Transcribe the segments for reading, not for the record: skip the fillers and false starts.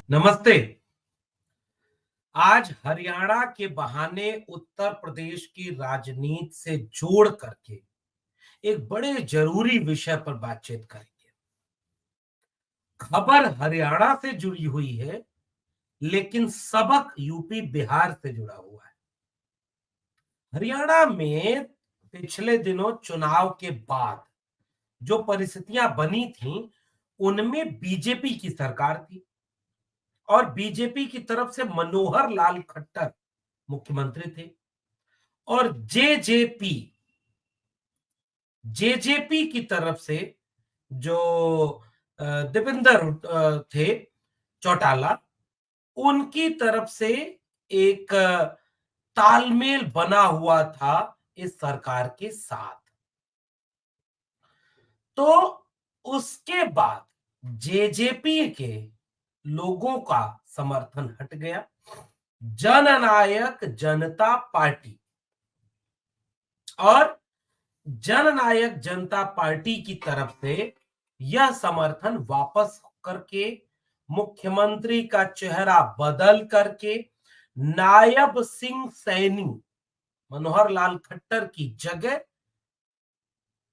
नमस्ते। आज हरियाणा के बहाने उत्तर प्रदेश की राजनीति से जोड़ करके एक बड़े जरूरी विषय पर बातचीत करेंगे। खबर हरियाणा से जुड़ी हुई है, लेकिन सबक यूपी बिहार से जुड़ा हुआ है। हरियाणा में पिछले दिनों चुनाव के बाद जो परिस्थितियां बनी थीं, उनमें बीजेपी की सरकार थी और बीजेपी की तरफ से मनोहर लाल खट्टर मुख्यमंत्री थे और जेजेपी की तरफ से जो देवेंद्र थे चौटाला, उनकी तरफ से एक तालमेल बना हुआ था इस सरकार के साथ। तो उसके बाद जेजेपी के लोगों का समर्थन हट गया। जननायक जनता पार्टी और जननायक जनता पार्टी की तरफ से यह समर्थन वापस करके मुख्यमंत्री का चेहरा बदल करके नायब सिंह सैनी मनोहर लाल खट्टर की जगह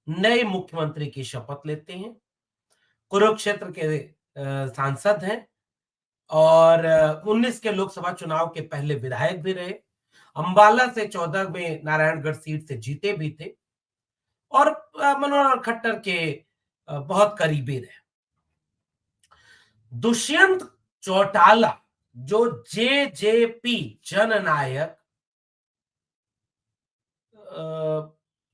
नए मुख्यमंत्री की शपथ लेते हैं। कुरुक्षेत्र के सांसद हैं और 19 के लोकसभा चुनाव के पहले विधायक भी रहे। अंबाला से 14 में नारायणगढ़ सीट से जीते भी थे और मनोहर खट्टर के बहुत करीबी रहे। दुष्यंत चौटाला जो जेजेपी जननायक,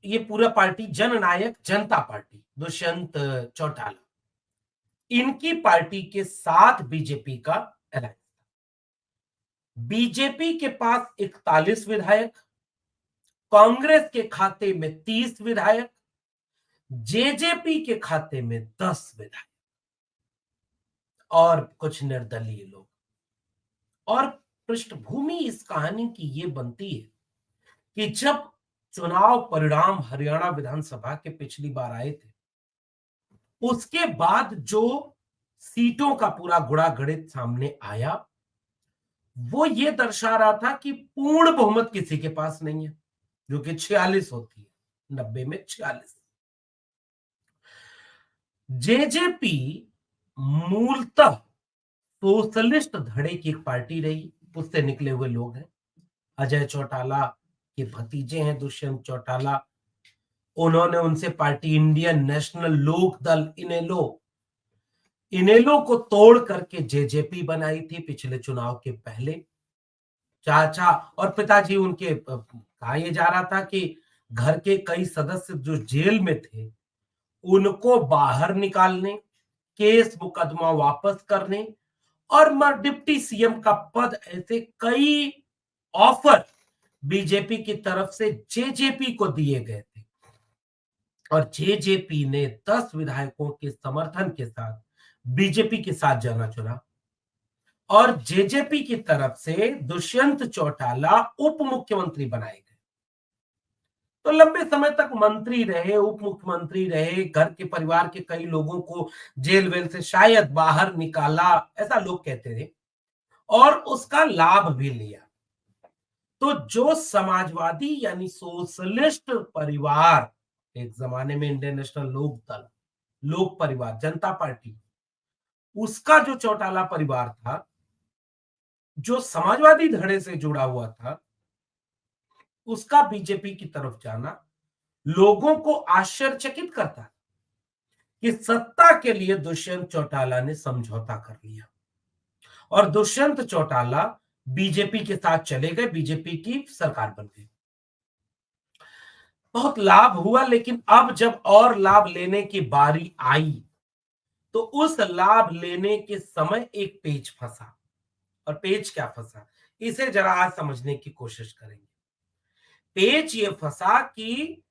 ये पूरा पार्टी जननायक जनता पार्टी, दुष्यंत चौटाला, इनकी पार्टी के साथ बीजेपी का अलायंस था। बीजेपी के पास 41 विधायक, कांग्रेस के खाते में 30 विधायक, जेजेपी के खाते में 10 विधायक और कुछ निर्दलीय लोग। और पृष्ठभूमि इस कहानी की ये बनती है कि जब चुनाव परिणाम हरियाणा विधानसभा के पिछली बार आए थे, उसके बाद जो सीटों का पूरा गुणा गणित सामने आया, वो ये दर्शा रहा था कि पूर्ण बहुमत किसी के पास नहीं है, जो कि 46 होती है, 90 में 46। जेजेपी मूलतः सोशलिस्ट धड़े की एक पार्टी रही, उससे निकले हुए लोग हैं। अजय चौटाला के भतीजे हैं दुष्यंत चौटाला। उन्होंने उनसे पार्टी इंडियन नेशनल लोक दल इनेलो को तोड़ करके जेजेपी बनाई थी पिछले चुनाव के पहले। चाचा और पिताजी उनके, कहा यह जा रहा था कि घर के कई सदस्य जो जेल में थे, उनको बाहर निकालने, केस मुकदमा वापस करने और डिप्टी सीएम का पद, ऐसे कई ऑफर बीजेपी की तरफ से जेजेपी को दिए गए थे और जेजेपी ने 10 विधायकों के समर्थन के साथ बीजेपी के साथ जाना चुना और जेजेपी की तरफ से दुष्यंत चौटाला उप मुख्यमंत्री बनाए गए। तो लंबे समय तक मंत्री रहे, उप मुख्यमंत्री रहे, घर के परिवार के कई लोगों को जेल वेल से शायद बाहर निकाला, ऐसा लोग कहते थे और उसका लाभ भी लिया। तो जो समाजवादी यानी सोशलिस्ट परिवार, एक जमाने में इंडियन नेशनल लोक दल, लोक परिवार, जनता पार्टी, उसका जो चौटाला परिवार था, जो समाजवादी धड़े से जुड़ा हुआ था, उसका बीजेपी की तरफ जाना लोगों को आश्चर्यचकित करता कि सत्ता के लिए दुष्यंत चौटाला ने समझौता कर लिया और दुष्यंत चौटाला बीजेपी के साथ चले गए, बीजेपी की सरकार बन गई। बहुत लाभ हुआ, लेकिन अब जब और लाभ लेने की बारी आई, तो उस लाभ लेने के समय एक पेच फंसा। और पेच क्या फंसा, इसे जरा आज समझने की कोशिश करेंगे। पेच ये फंसा कि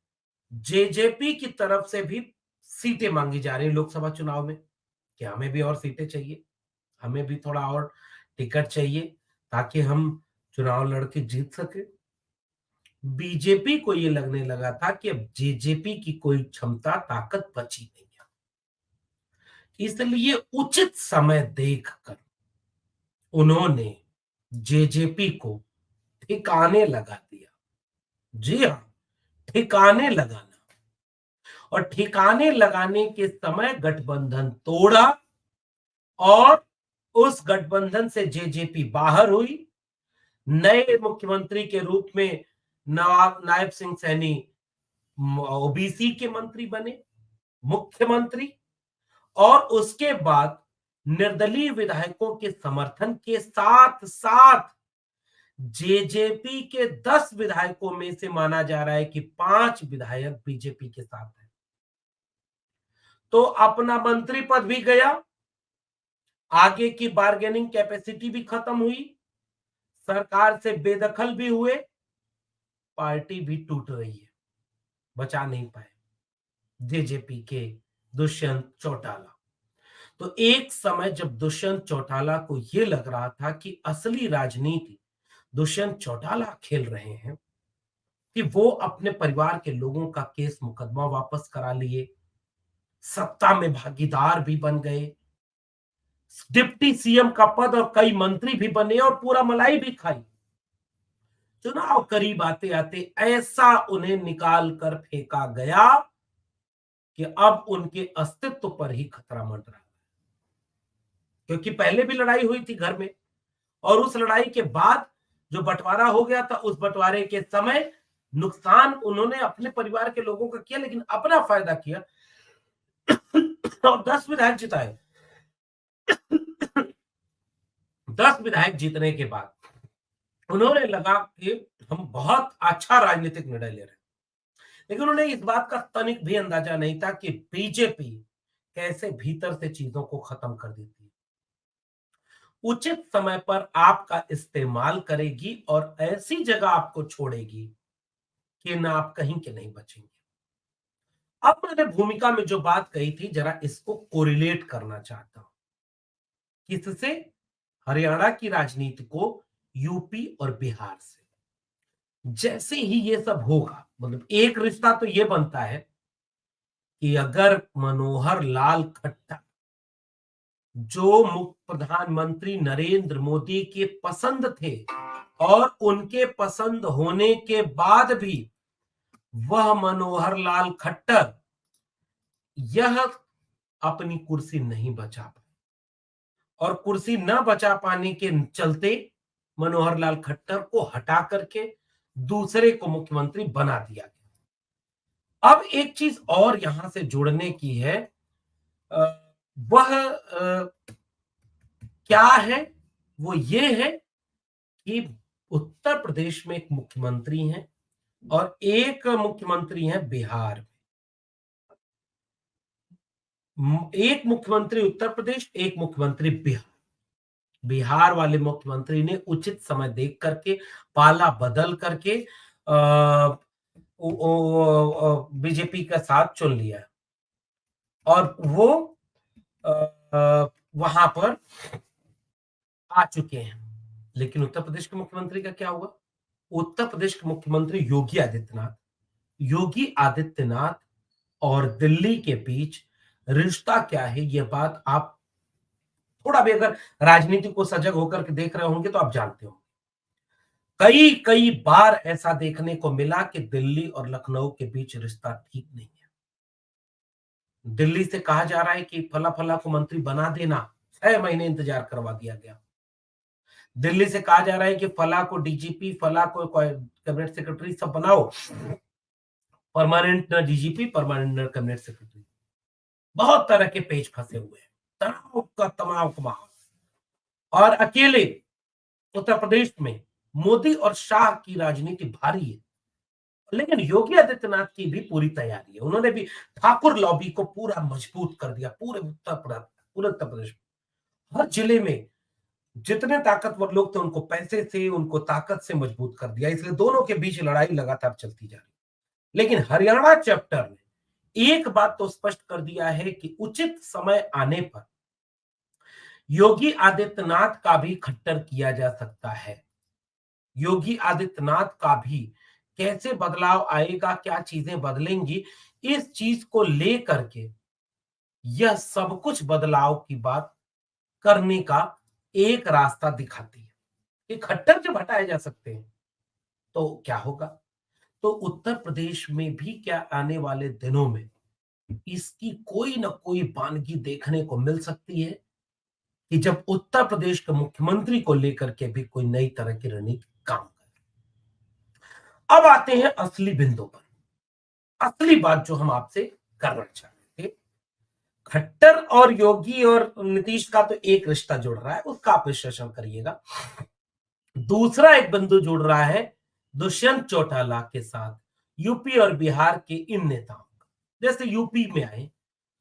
जेजेपी की तरफ से भी सीटें मांगी जा रही लोकसभा चुनाव में कि हमें भी और सीटें चाहिए, हमें भी थोड़ा और टिकट चाहिए ताकि हम चुनाव लड़के जीत सके। बीजेपी को ये लगने लगा था कि अब जेजेपी की कोई क्षमता ताकत बची नहीं है, इसलिए उचित समय देखकर उन्होंने जेजेपी को ठिकाने लगा दिया। जी हां, ठिकाने लगाना। और ठिकाने लगाने के समय गठबंधन तोड़ा और उस गठबंधन से जेजेपी बाहर हुई। नए मुख्यमंत्री के रूप में नवाब नायब सिंह सैनी ओबीसी के मंत्री बने, मुख्यमंत्री। और उसके बाद निर्दलीय विधायकों के समर्थन के साथ साथ जेजेपी के 10 विधायकों में से माना जा रहा है कि 5 विधायक बीजेपी के साथ हैं। तो अपना मंत्री पद भी गया, आगे की बार्गेनिंग कैपेसिटी भी खत्म हुई, सरकार से बेदखल भी हुए, पार्टी भी टूट रही है, बचा नहीं पाए जेजेपी के दुष्यंत चौटाला। तो एक समय जब दुष्यंत चौटाला को यह लग रहा था कि असली राजनीति दुष्यंत चौटाला खेल रहे हैं, कि वो अपने परिवार के लोगों का केस मुकदमा वापस करा लिए, सत्ता में भागीदार भी बन गए, डिप्टी सीएम का पद और कई मंत्री भी बने और पूरा मलाई भी खाई। चुनाव करीब आते आते ऐसा उन्हें निकाल कर फेंका गया कि अब उनके अस्तित्व पर ही खतरा मंडरा, क्योंकि पहले भी लड़ाई हुई थी घर में और उस लड़ाई के बाद जो बंटवारा हो गया था, उस बंटवारे के समय नुकसान उन्होंने अपने परिवार के लोगों का किया, लेकिन अपना फायदा किया और 10 विधायक जिताए। 10 विधायक जीतने के बाद उन्होंने लगा कि हम बहुत अच्छा राजनीतिक निर्णय ले रहे हैं, लेकिन उन्हें इस बात का तनिक भी अंदाजा नहीं था कि बीजेपी कैसे भीतर से चीजों को खत्म कर देती है, उचित समय पर आपका इस्तेमाल करेगी और ऐसी जगह आपको छोड़ेगी कि ना आप कहीं के नहीं बचेंगे। अब मैंने भूमिका में जो बात कही थी, जरा इसको कोरिलेट करना चाहता हूं, किससे? हरियाणा की राजनीति को यूपी और बिहार से। जैसे ही ये सब होगा, मतलब एक रिश्ता तो ये बनता है कि अगर मनोहर लाल खट्टर, जो प्रधानमंत्री नरेंद्र मोदी के पसंद थे और उनके पसंद होने के बाद भी वह मनोहर लाल खट्टर यह अपनी कुर्सी नहीं बचा पाए और कुर्सी न बचा पाने के चलते मनोहर लाल खट्टर को हटा करके दूसरे को मुख्यमंत्री बना दिया गया। अब एक चीज और यहां से जुड़ने की है, वह क्या है? वो ये है कि उत्तर प्रदेश में एक मुख्यमंत्री हैं और एक मुख्यमंत्री हैं बिहार में। एक मुख्यमंत्री उत्तर प्रदेश, एक मुख्यमंत्री बिहार। बिहार वाले मुख्यमंत्री ने उचित समय देख करके, पाला बदल करके बीजेपी का साथ चुन लिया और वो वहां पर आ चुके हैं। लेकिन उत्तर प्रदेश के मुख्यमंत्री का क्या हुआ? उत्तर प्रदेश के मुख्यमंत्री योगी आदित्यनाथ और दिल्ली के बीच रिश्ता क्या है, यह बात आप थोड़ा भी अगर राजनीति को सजग होकर के देख रहे होंगे तो आप जानते हो। कई कई बार ऐसा देखने को मिला कि दिल्ली और लखनऊ के बीच रिश्ता ठीक नहीं है। दिल्ली से कहा जा रहा है कि फला फला को मंत्री बना देना, 6 महीने इंतजार करवा दिया गया। दिल्ली से कहा जा रहा है कि फला को डीजीपी, फला को कैबिनेट सेक्रेटरी सब बनाओ, परमानेंट न डीजीपी, परमानेंट न कैबिनेट सेक्रेटरी। बहुत तरह के पेच फंसे हुए हैं, तनाव का तमाम माहौल। और अकेले उत्तर प्रदेश में मोदी और शाह की राजनीति भारी है, लेकिन योगी आदित्यनाथ की भी पूरी तैयारी है। उन्होंने भी ठाकुर लॉबी को पूरा मजबूत कर दिया, पूरे उत्तर प्रदेश में हर जिले में जितने ताकतवर लोग थे उनको पैसे से, उनको ताकत से मजबूत कर दिया। इसलिए दोनों के बीच लड़ाई लगातार चलती जा रही। लेकिन हरियाणा चैप्टर ने एक बात तो स्पष्ट कर दिया है कि उचित समय आने पर योगी आदित्यनाथ का भी खट्टर किया जा सकता है। योगी आदित्यनाथ का भी कैसे बदलाव आएगा, क्या चीजें बदलेंगी, इस चीज को लेकर के यह सब कुछ बदलाव की बात करने का एक रास्ता दिखाती है कि खट्टर जब हटाए जा सकते हैं तो क्या होगा। तो उत्तर प्रदेश में भी क्या आने वाले दिनों में इसकी कोई ना कोई बानगी देखने को मिल सकती है कि जब उत्तर प्रदेश के मुख्यमंत्री को लेकर के भी कोई नई तरह की रणनीति काम करे। अब आते हैं असली बिंदु पर, असली बात जो हम आपसे करना चाह रहे थे। खट्टर और योगी और नीतीश का तो एक रिश्ता जुड़ रहा है, उसका आप विश्लेषण करिएगा। दूसरा एक बिंदु जुड़ रहा है दुष्यंत चौटाला के साथ, यूपी और बिहार के इन नेताओं का। जैसे यूपी में आए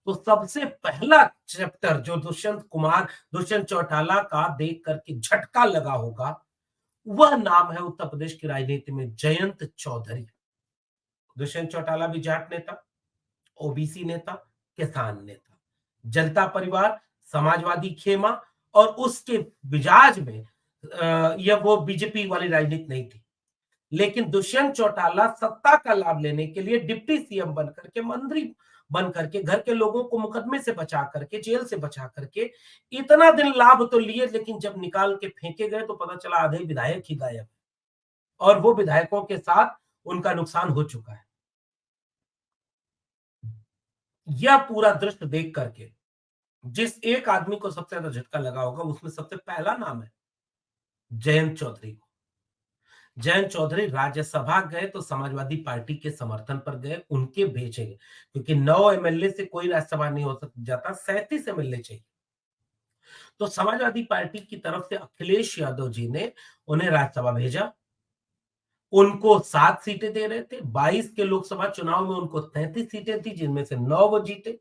तो सबसे पहला चैप्टर जो दुष्यंत चौटाला का देख करके झटका लगा होगा, वह नाम है उत्तर प्रदेश की राजनीति में जयंत चौधरी। दुष्यंत चौटाला भी जाट नेता, ओबीसी नेता, किसान नेता, जनता परिवार, समाजवादी खेमा, और उसके मिजाज में यह वो बीजेपी वाली राजनीति नहीं थी। लेकिन दुष्यंत चौटाला सत्ता का लाभ लेने के लिए डिप्टी सीएम बन करके, मंत्री बन करके, घर के लोगों को मुकदमे से बचा करके, जेल से बचा करके इतना दिन लाभ तो लिए, लेकिन जब निकाल के फेंके गए तो पता चला आधे विधायक ही गायब, और वो विधायकों के साथ उनका नुकसान हो चुका है। यह पूरा दृश्य देख करके जिस एक आदमी को सबसे ज्यादा झटका लगा होगा, उसमें सबसे पहला नाम है जयंत चौधरी को। जयंत चौधरी राज्यसभा गए तो समाजवादी पार्टी के समर्थन पर गए, उनके भेजे गए, क्योंकि 9 एमएलए से कोई राज्यसभा नहीं हो जाता, 37 एमएलए चाहिए। तो समाजवादी पार्टी की तरफ से अखिलेश यादव जी ने उन्हें राज्यसभा भेजा। उनको 7 सीटें दे रहे थे। 22 के लोकसभा चुनाव में उनको 33 सीटें थी, जिनमें से 9 वो जीते,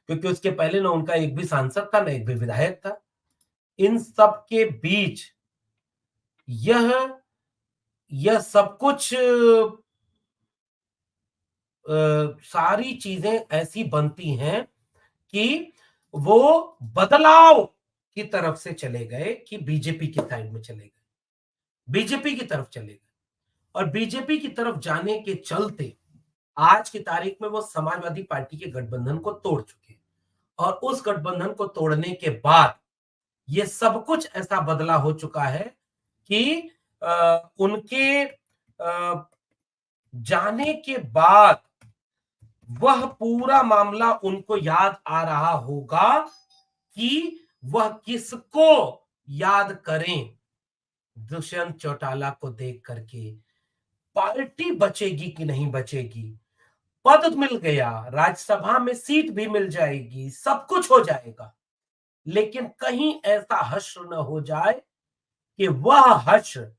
क्योंकि उसके पहले ना उनका एक भी सांसद था, ना एक भी विधायक था। इन सब के बीच यह सब कुछ सारी चीजें ऐसी बनती हैं कि वो बदलाव की तरफ से चले गए, कि बीजेपी की साइड में चले गए, बीजेपी की तरफ चले गए। और बीजेपी की तरफ जाने के चलते आज की तारीख में वो समाजवादी पार्टी के गठबंधन को तोड़ चुके हैं, और उस गठबंधन को तोड़ने के बाद ये सब कुछ ऐसा बदला हो चुका है कि उनके जाने के बाद वह पूरा मामला उनको याद आ रहा होगा कि वह किसको याद करें। दुष्यंत चौटाला को देख करके पार्टी बचेगी कि नहीं बचेगी, पद मिल गया, राज्यसभा में सीट भी मिल जाएगी, सब कुछ हो जाएगा, लेकिन कहीं ऐसा हश्र न हो जाए कि वह हश्र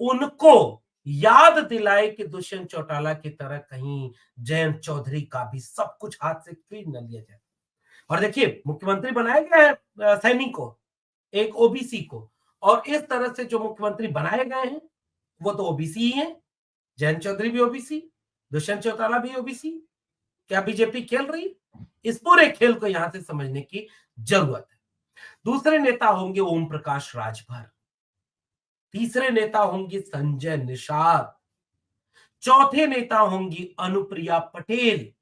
उनको याद दिलाए कि दुष्यंत चौटाला की तरह कहीं जयंत चौधरी का भी सब कुछ हाथ से छीन न लिया जाए। और देखिए, मुख्यमंत्री बनाया गया है सैनी को, एक ओबीसी को, और इस तरह से जो मुख्यमंत्री बनाए गए हैं वो तो ओबीसी ही है। जयंत चौधरी भी ओबीसी, दुष्यंत चौटाला भी ओबीसी। क्या बीजेपी खेल रही? इस पूरे खेल को यहां से समझने की जरूरत है। दूसरे नेता होंगे ओम प्रकाश राजभर, तीसरे नेता होंगे संजय निषाद, चौथे नेता होंगी अनुप्रिया पटेल,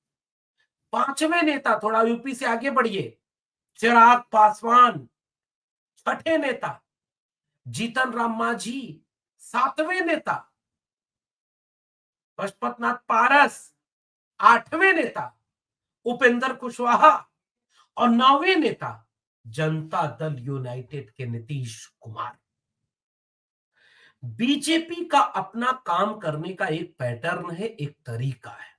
पांचवें नेता, थोड़ा यूपी से आगे बढ़िए, चिराग पासवान, छठे नेता जीतन राम मांझी, सातवें नेता पशुपतनाथ पारस, आठवें नेता उपेंद्र कुशवाहा, और नौवें नेता जनता दल यूनाइटेड के नीतीश कुमार। बीजेपी का अपना काम करने का एक पैटर्न है, एक तरीका है।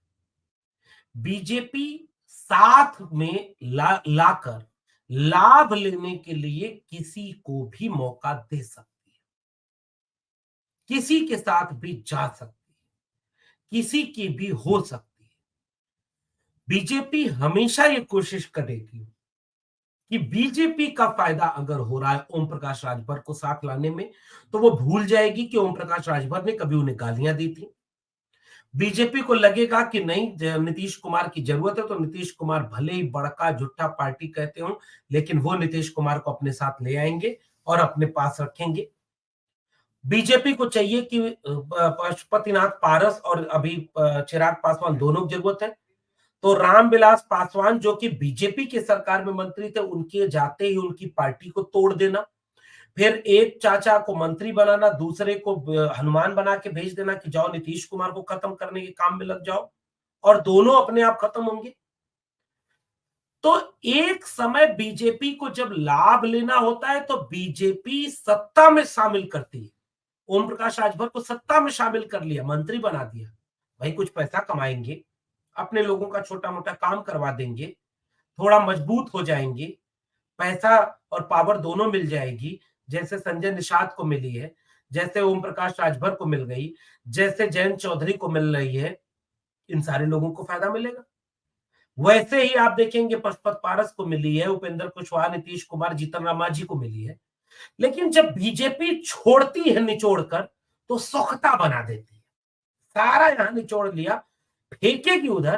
बीजेपी साथ में लाकर लाभ लेने के लिए किसी को भी मौका दे सकती है, किसी के साथ भी जा सकती है, किसी की भी हो सकती है। बीजेपी हमेशा ये कोशिश करेगी कि बीजेपी का फायदा अगर हो रहा है ओम प्रकाश राजभर को साथ लाने में, तो वो भूल जाएगी कि ओम प्रकाश राजभर ने कभी उन्हें गालियां दी थी। बीजेपी को लगेगा कि नहीं, नीतीश कुमार की जरूरत है, तो नीतीश कुमार भले ही बड़का झूठा पार्टी कहते हो, लेकिन वो नीतीश कुमार को अपने साथ ले आएंगे और अपने पास रखेंगे। बीजेपी को चाहिए कि पशुपतिनाथ पारस और अभी चिराग पासवान दोनों की जरूरत है, तो रामविलास पासवान जो कि बीजेपी की सरकार में मंत्री थे, उनके जाते ही उनकी पार्टी को तोड़ देना, फिर एक चाचा को मंत्री बनाना, दूसरे को हनुमान बना के भेज देना कि जाओ नीतीश कुमार को खत्म करने के काम में लग जाओ, और दोनों अपने आप खत्म होंगे। तो एक समय बीजेपी को जब लाभ लेना होता है तो बीजेपी सत्ता में शामिल करती है। ओम प्रकाश राजभर को सत्ता में शामिल कर लिया, मंत्री बना दिया। भाई कुछ पैसा कमाएंगे, अपने लोगों का छोटा मोटा काम करवा देंगे, थोड़ा मजबूत हो जाएंगे, पैसा और पावर दोनों मिल जाएगी, जैसे संजय निषाद को मिली है, जैसे ओम प्रकाश राजभर को मिल गई, जैसे जयंत चौधरी को मिल रही है। इन सारे लोगों को फायदा मिलेगा। वैसे ही आप देखेंगे पशुपत पारस को मिली है, उपेंद्र कुशवाहा, नीतीश कुमार, जीतन राम मांझी को मिली है। लेकिन जब बीजेपी छोड़ती है निचोड़ कर, तो सोखता बना देती है। सारा यहां निचोड़ लिया, फेंकेगी उधर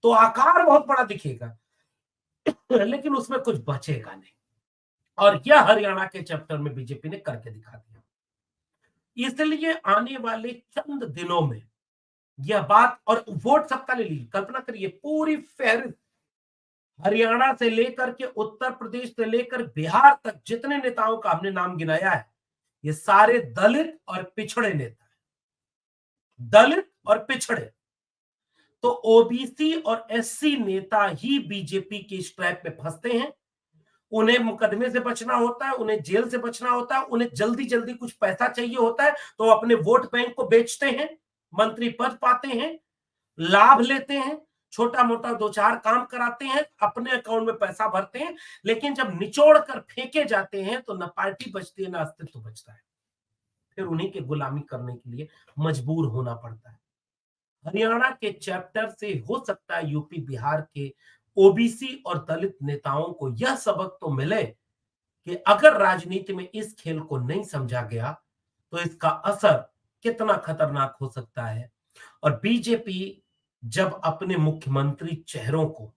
तो आकार बहुत बड़ा दिखेगा, लेकिन उसमें कुछ बचेगा नहीं। और यह हरियाणा के चैप्टर में बीजेपी ने करके दिखा दिया। इसलिए आने वाले चंद दिनों में यह बात, और वोट सबका ले लीजिए, कल्पना करिए पूरी फहरिस्त हरियाणा से लेकर के उत्तर प्रदेश से लेकर बिहार तक जितने नेताओं का हमने नाम गिनाया है, ये सारे दलित और पिछड़े नेता हैं। दलित और पिछड़े, तो ओबीसी और एससी नेता ही बीजेपी की इस ट्रैप में फंसते हैं। उन्हें मुकदमे से बचना होता है, उन्हें जेल से बचना होता है, उन्हें जल्दी जल्दी कुछ पैसा चाहिए होता है, तो अपने वोट बैंक को बेचते हैं, मंत्री पद पाते हैं, लाभ लेते हैं, छोटा मोटा दो चार काम कराते हैं, अपने अकाउंट में पैसा भरते हैं। लेकिन जब निचोड़ कर फेंके जाते हैं तो न पार्टी बचती है, न अस्तित्व बचता है। फिर उन्हीं की गुलामी करने के लिए मजबूर होना पड़ता है। हरियाणा के चैप्टर से हो सकता है यूपी बिहार के ओबीसी और दलित नेताओं को यह सबक तो मिले कि अगर राजनीति में इस खेल को नहीं समझा गया तो इसका असर कितना खतरनाक हो सकता है। और बीजेपी जब अपने मुख्यमंत्री चेहरों को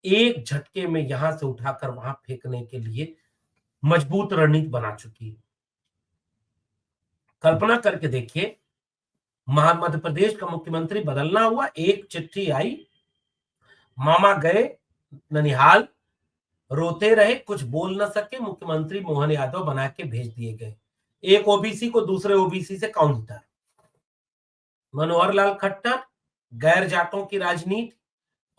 एक झटके में यहां से उठाकर वहां फेंकने के लिए मजबूत रणनीति बना चुकी है। कल्पना करके देखिए, मध्य प्रदेश का मुख्यमंत्री बदलना हुआ, एक चिट्ठी आई, मामा गए ननिहाल, रोते रहे, कुछ बोल न सके, मुख्यमंत्री मोहन यादव बना के भेज दिए गए। एक ओबीसी को दूसरे ओबीसी से काउंटर। मनोहर लाल खट्टर, गैर जाटों की राजनीति,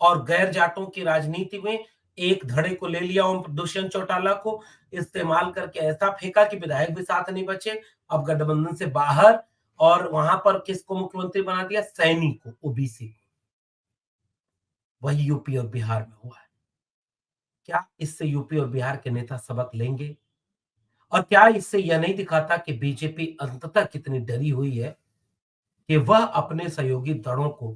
और गैर जाटों की राजनीति में एक धड़े को ले लिया ओम दुष्यंत चौटाला को, इस्तेमाल करके ऐसा फेंका कि विधायक भी साथ नहीं बचे, अब गठबंधन से बाहर। और वहां पर किसको मुख्यमंत्री बना दिया? सैनी को, ओबीसी को। वही यूपी और बिहार में हुआ है। क्या इससे यूपी और बिहार के नेता सबक लेंगे? और क्या इससे यह नहीं दिखाता कि बीजेपी अंततः कितनी डरी हुई है कि वह अपने सहयोगी दलों को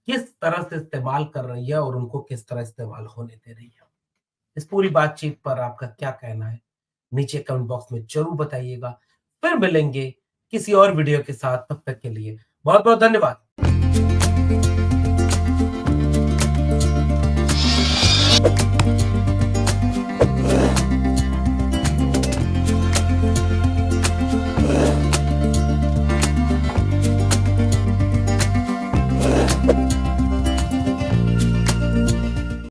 किस तरह से इस्तेमाल कर रही है और उनको किस तरह इस्तेमाल होने दे रही है? इस पूरी बातचीत पर आपका क्या कहना है? नीचे कमेंट बॉक्स में जरूर बताइएगा। फिर मिलेंगे किसी और वीडियो के साथ, तब तक के लिए बहुत बहुत धन्यवाद।